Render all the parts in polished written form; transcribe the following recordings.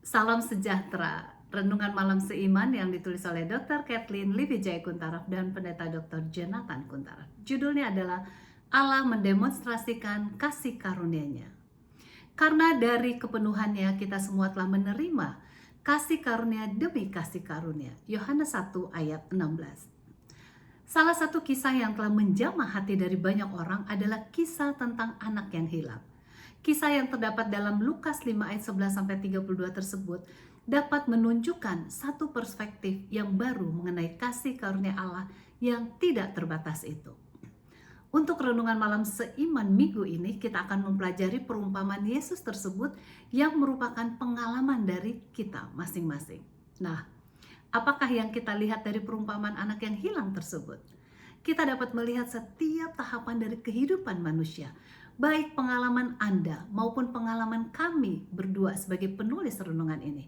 Salam sejahtera. Renungan malam seiman yang ditulis oleh Dr. Kathleen Liwijaya Kuntaraf dan Pendeta Dr. Jonathan Kuntaraf. Judulnya adalah Allah mendemonstrasikan kasih karunia-Nya. Karena dari kepenuhannya kita semua telah menerima kasih karunia demi kasih karunia. Yohanes 1 ayat 16. Salah satu kisah yang telah menjamah hati dari banyak orang adalah kisah tentang anak yang hilang. Kisah yang terdapat dalam Lukas 5 ayat 11-32 tersebut dapat menunjukkan satu perspektif yang baru mengenai kasih karunia Allah yang tidak terbatas itu. Untuk renungan malam seiman minggu ini, kita akan mempelajari perumpamaan Yesus tersebut yang merupakan pengalaman dari kita masing-masing. Nah, apakah yang kita lihat dari perumpamaan anak yang hilang tersebut? Kita dapat melihat setiap tahapan dari kehidupan manusia, baik pengalaman Anda maupun pengalaman kami berdua sebagai penulis renungan ini.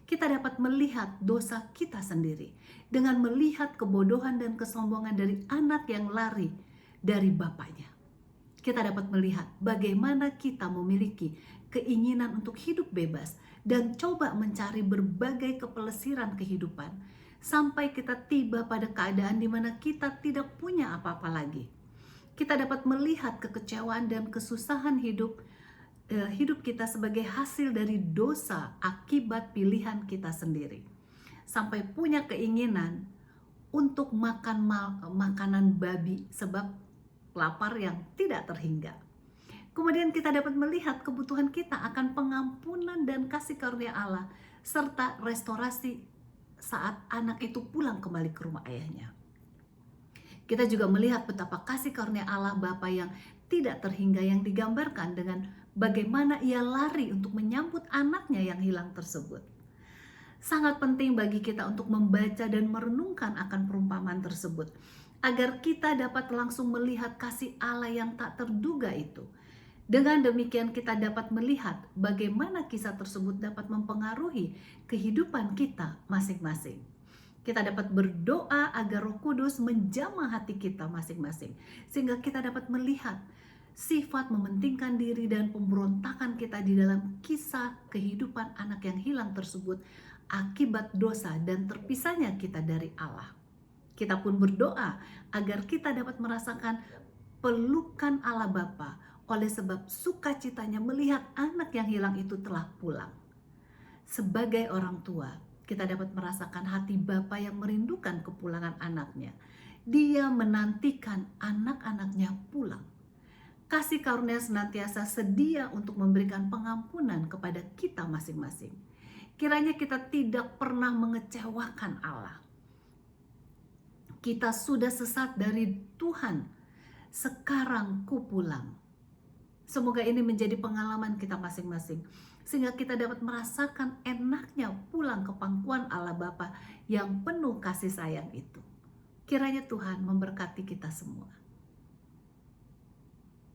Kita dapat melihat dosa kita sendiri dengan melihat kebodohan dan kesombongan dari anak yang lari dari bapaknya. Kita dapat melihat bagaimana kita memiliki keinginan untuk hidup bebas dan coba mencari berbagai kepelesiran kehidupan sampai kita tiba pada keadaan di mana kita tidak punya apa-apa lagi. Kita dapat melihat kekecewaan dan kesusahan hidup kita sebagai hasil dari dosa akibat pilihan kita sendiri. Sampai punya keinginan untuk makan makanan babi sebab lapar yang tidak terhingga. Kemudian kita dapat melihat kebutuhan kita akan pengampunan dan kasih karunia Allah serta restorasi saat anak itu pulang kembali ke rumah ayahnya. Kita juga melihat betapa kasih karunia Allah Bapa yang tidak terhingga yang digambarkan dengan bagaimana ia lari untuk menyambut anaknya yang hilang tersebut. Sangat penting bagi kita untuk membaca dan merenungkan akan perumpamaan tersebut agar kita dapat langsung melihat kasih Allah yang tak terduga itu. Dengan demikian kita dapat melihat bagaimana kisah tersebut dapat mempengaruhi kehidupan kita masing-masing. Kita dapat berdoa agar Roh Kudus menjamah hati kita masing-masing, sehingga kita dapat melihat sifat mementingkan diri dan pemberontakan kita di dalam kisah kehidupan anak yang hilang tersebut akibat dosa dan terpisahnya kita dari Allah. Kita pun berdoa agar kita dapat merasakan pelukan Allah Bapa oleh sebab sukacitanya melihat anak yang hilang itu telah pulang. Sebagai orang tua, kita dapat merasakan hati Bapa yang merindukan kepulangan anaknya. Dia menantikan anak-anaknya pulang. Kasih karunia senantiasa sedia untuk memberikan pengampunan kepada kita masing-masing. Kiranya kita tidak pernah mengecewakan Allah. Kita sudah sesat dari Tuhan, sekarang ku pulang. Semoga ini menjadi pengalaman kita masing-masing, sehingga kita dapat merasakan enaknya pulang ke pangkuan Allah Bapa yang penuh kasih sayang itu. Kiranya Tuhan memberkati kita semua.